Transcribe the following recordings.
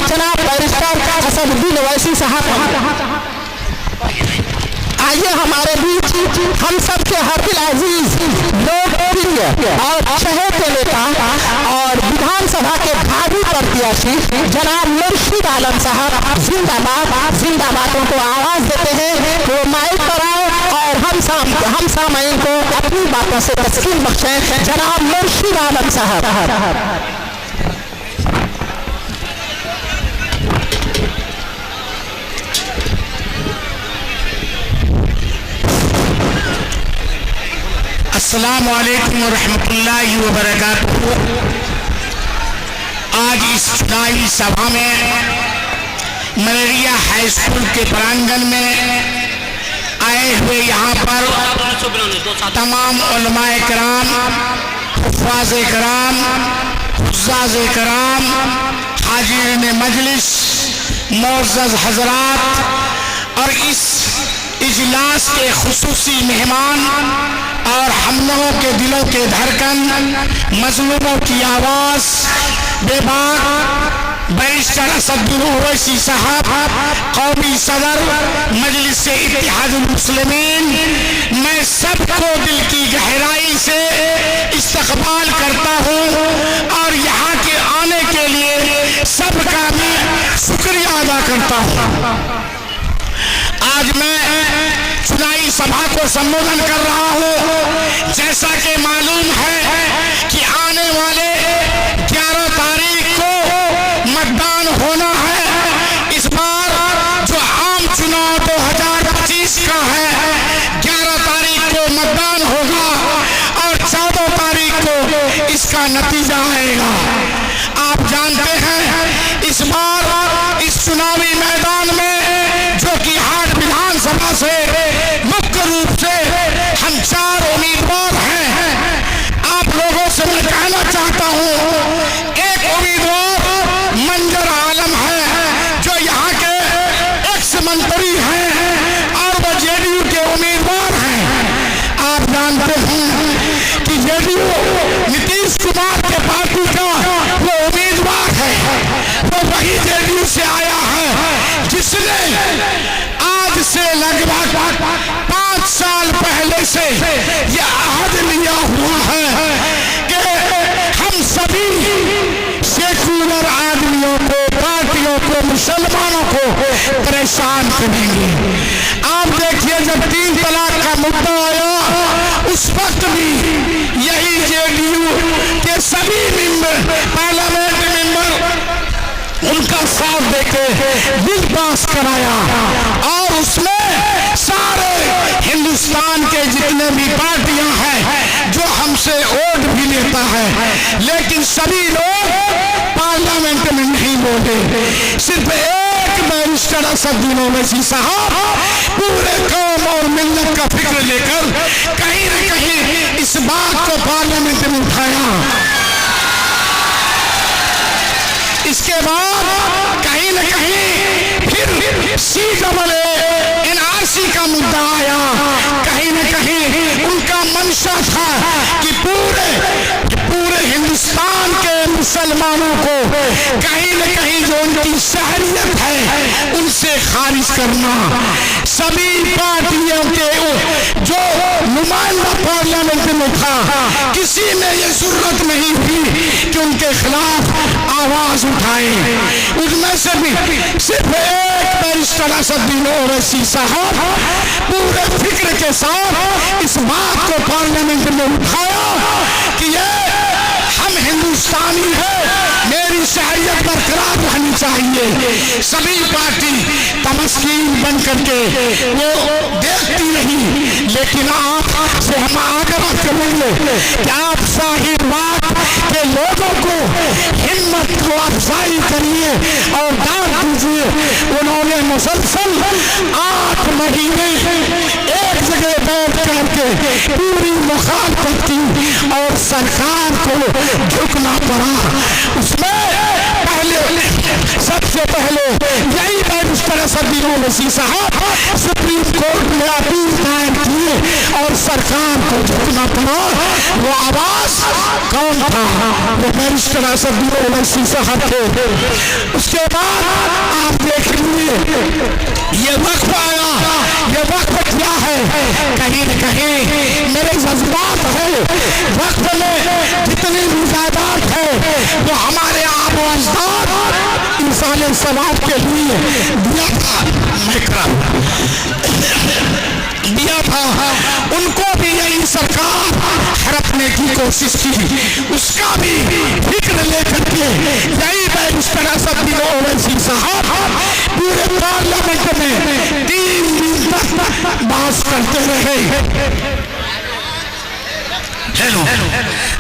जनाब बैरिस्टर असदुद्दीन ओवैसी साहब, आइए हमारे बीच हम सबके हरदिल अजीज लोकप्रिय और चहेते नेता और विधानसभा के भावी प्रत्याशी जनाब मुर्शिद आलम साहब जिंदाबाद जिंदाबाद को आवाज देते हैं। वो माइक पर आए और हम सामईन को अपनी बातों से तस्कीन बख्शें। जनाब मुर्शिद आलम साहब। अस्सलामु अलैकुम वरहमतुल्लाहि वबरकातुहू। आज इस चुनावी सभा में मलेरिया हाई स्कूल के प्रांगण में आए हुए यहाँ पर तमाम उलमाए कराम, हुफ़ाज़े कराम, हुज़्ज़ाज़े कराम, हाज़िरीन मजलिस, मुअज़्ज़ज़ हज़रात और इस इजलास के खुसूसी मेहमान और हम लोगों के दिलों के धड़कन, मजलूमों की आवाज़, बेबाक बैरिस्टर असदुद्दीन ओवैसी साहब, कौमी सदर मजलिस इत्तेहादुल मुस्लिमीन, मैं सबको दिल की गहराई से इस्तक़बाल करता हूँ और यहाँ के आने के लिए सबका मैं शुक्रिया अदा करता हूँ। आज मैं चुनावी सभा को संबोधन कर रहा हूँ। जैसा कि मालूम है कि आने वाले 11 तारीख को मतदान होना है। इस बार जो आम चुनाव 2025 का है, 11 तारीख को मतदान होगा और 14 तारीख को इसका नतीजा आएगा। आप जानते हैं इस बार इस चुनावी मैदान में जो कि हाट विधानसभा से मुख्य रूप से हम 4 उम्मीदवार हैं। आप लोगों से मैं कहना चाहता हूँ, एक उम्मीदवार मंजर आलम है जो यहाँ के एक्स मंत्री हैं और वो जेडीयू के उम्मीदवार हैं। आप जानते हैं कि जेडीयू नीतीश कुमार के पार्टी का वो उम्मीदवार है, वो वही जेडीयू से आया है जिसने आज से लगभग 5 साल पहले से यह अहद लिया हुआ है कि हम सभी सेकुलर आदमियों को, पार्टियों को, मुसलमानों को परेशान करेंगे। आप देखिए जब 3 तलाक का मुद्दा आया उस वक्त भी यही जेडीयू के सभी मेंबर, पार्लियामेंट मेंबर उनका साथ देके बिल पास कराया और उसमें सारे हिंदुस्तान के जितने भी पार्टियां हैं जो हमसे वोट भी लेता है, लेकिन सभी लोग पार्लियामेंट में नहीं बोले। सिर्फ एक बैरिस्टर असदुद्दीन ओवैसी साहब पूरे कौम और मिल्लत का फिक्र लेकर कहीं न कहीं इस बात को पार्लियामेंट में उठाया। इसके बाद कहीं न कहीं फिर CAA NRC का मुद्दा आया। कहीं न कहीं उनका मंशा था कि पूरे हिंदुस्तान के मुसलमानों को कहीं न कहीं जो उनकी शहरियत है उनसे खारिज करना। सभी पार्टियों के जो नुमाइंदा पार्लियामेंट में था, किसी ने ये जरूरत नहीं हुई कि उनके खिलाफ आवाज उठाए। उनमें से भी सिर्फ एक बैरिस्टर असदुद्दीन ओवैसी साहब पूरे फिक्र के साथ इस बात को पार्लियामेंट में उठाया कि ये हम हिंदुस्तानी हैं, मेरी शहरियत बरकरार रहनी चाहिए। सभी पार्टी तमस्कीन बन करके वो देखती रही, लेकिन आप से हम आग्रह करेंगे कि आप साहिबाग के लोगों को हिम्मत को अफजाई करिए और दाद दीजिए। उन्होंने मुसलसल 8 महीने एक जगह बैठ करके पूरी मुखालफत की और सरकार को झुकना पड़ा। उसमें सबसे पहले यही बैरिस्टर असदुद्दीन ओवैसी साहब सुप्रीम कोर्ट में अपील दायर किए और सरकार को झुकना पड़ा। वो आवाज कौन था? वो बैरिस्टर असदुद्दीन ओवैसी साहब थे। उसके बाद आप देख लीजिए ये वक्त आया। ये वक्त क्या है? कहीं न कहीं मेरे जज्बात है। वक्त में जितनी मुजादात है वो हमारे आबो अजदाद इंसान समाज के लिए दिया था, दिया था। उनको भी यही सरकार हड़पने की कोशिश की। उसका भी फिक्र लेकर के यही बैरिस्टर असदुद्दीन ओवैसी साहब पूरे पार्लियामेंट में 3 दिन तक बात करते रहे।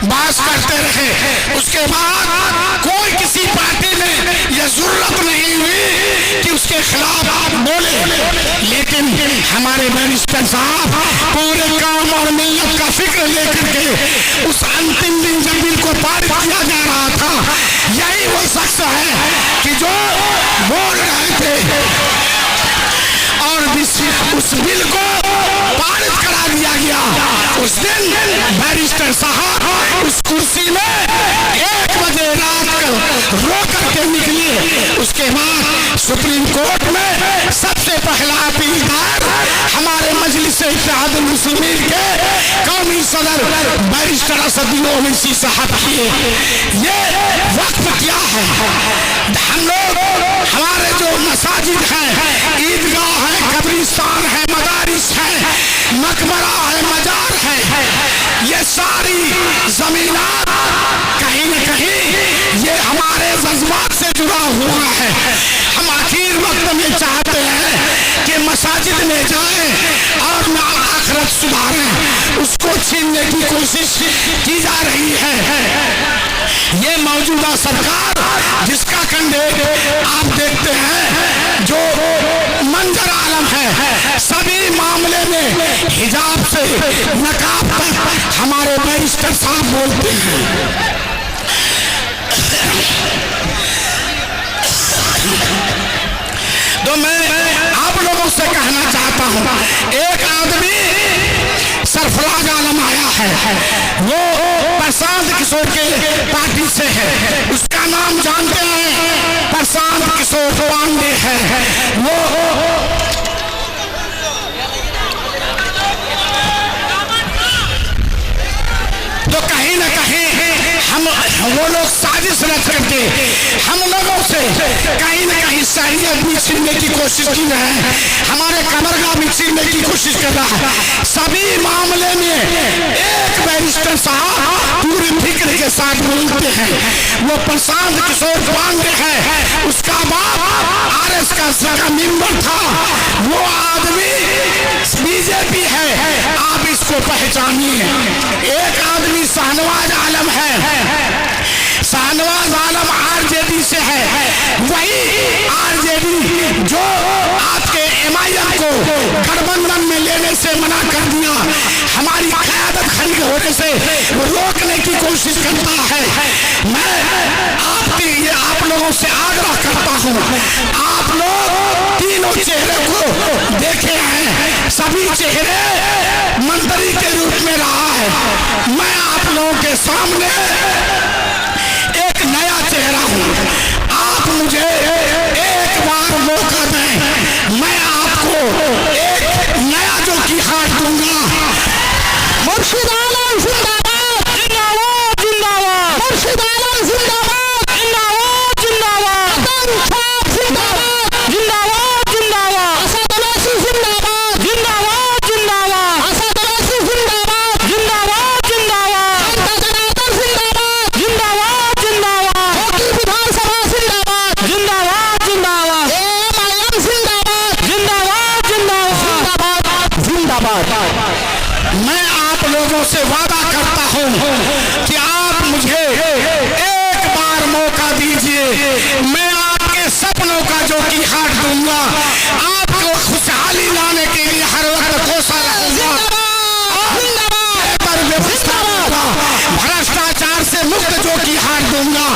बात करते रहे। उसके बाद कोई किसी पार्टी में यह जरूरत नहीं हुई कि उसके खिलाफ बोले। लेकिन हमारे बैरिस्टर साहब पूरे काम और मिल्लत का फिक्र लेकर के उस अंतिम दिन जब बिल को पारित किया जा रहा था, यही वो शख्स है कि जो बोल रहे थे और उस बिल को पारित करा दिया गया। उस दिन बैरिस्टर साहब उस कुर्सी में 1 बजे रात को रो करके निकले। उसके बाद सुप्रीम कोर्ट में सबसे पहला अपीलदार हमारे मजलिस इत्तेहादुल मुस्लिमीन के कौमी सदर बैरिस्टर असदुद्दीन ओवैसी साहब किए। ये वक्त क्या है? हम लोग हमारे जो मसाजिद है, ईदगाह है, कब्रिस्तान है, मदारिस है, मकबरा है, मजार है, ये सारी जमीनात कहीं न कहीं ये हमारे जज्बात से जुड़ा हुआ है। हम आखिर वक्त में चाहते हैं कि मसाजिद में जाएं और आखिरत सुधारें। उसको छीनने की कोशिश की जा रही है। ये मौजूदा सरकार जिसका कंधे आप देखते हैं जो मंजर आलम है, सभी मामले में हिजाब से नकाब तक हमारे बैरिस्टर साहब बोलते हैं। तो मैं आप लोगों से कहना चाहता हूं, एक आदमी सरफराज आलम आया है, वो प्रशांत किशोर के पार्टी से है। उसका नाम जानते हैं, प्रशांत किशोर पांडे है। वो तो कहीं ना कहीं वो लोग साजिश रच करके हम लोगों से कहीं ना कहीं शरीयत भी छीनने की कोशिश की है, हमारे कमरगाह भी छीनने की कोशिश कर रहा है। सभी मामले में एक बैरिस्टर साहब पूरी फिक्र के साथ बोलते हैं। वो प्रशांत किशोर पांडे है, उसका बाप RS का मेंबर था। वो आदमी बीजेपी है, आप इसको पहचानिए। एक आदमी शाहनवाज आलम है, शाहनवाज आलम RJD से है। वही RJD जो आपके MIM को गठबंधन में लेने से मना कर दिया, हमारी क़यादत खड़ी होने से रोकने की कोशिश करता है। मैं आप लोगों से आग्रह करता हूँ, आप लोग तीनों चेहरे को देखे हैं, सभी चेहरे मंत्री के रूप में रहा है। मैं आप लोगों के सामने एक नया चेहरा हूँ। आप मुझे एक बार मौका दें, मैं आपको एक नया जो की हाथ दूंगा। मुर्शिद आलम जिंदाबाद, जिंदाबाद, जिंदाबाद। मुर्शिद आलम जिंदाबाद, जिंदाबाद, जिंदाबाद। जिंदाबाद, जिंदाबाद, जिंदाबाद। असद ओवैसी जिंदाबाद, जिंदाबाद, जिंदाबाद। असद ओवैसी जिंदाबाद, जिंदाबाद, जिंदाबाद। जनता जनार्दन जिंदाबाद, जिंदाबाद, जिंदाबाद। होगी विधानसभा जिंदाबाद, जिंदाबाद, जिंदाबाद। MIM जिंदाबाद, जिंदाबाद, जिंदाबाद, जिंदाबाद। मैं आप लोगों से वादा करता हूं कि आप मुझे एक बार मौका दीजिए, मैं आपके सपनों का जो की हाथ दूंगा, आपको खुशहाली लाने के लिए हर वक्त कोसा रहूंगा। पर व्यवस्था होगा, भ्रष्टाचार से मुक्त जो की हाथ दूंगा,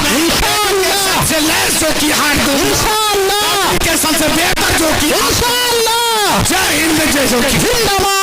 से लैस जो की हाथ दूंगा, के सबसे बेहतर जो की। जय हिंद, जय जोगी। जिंदाबाद।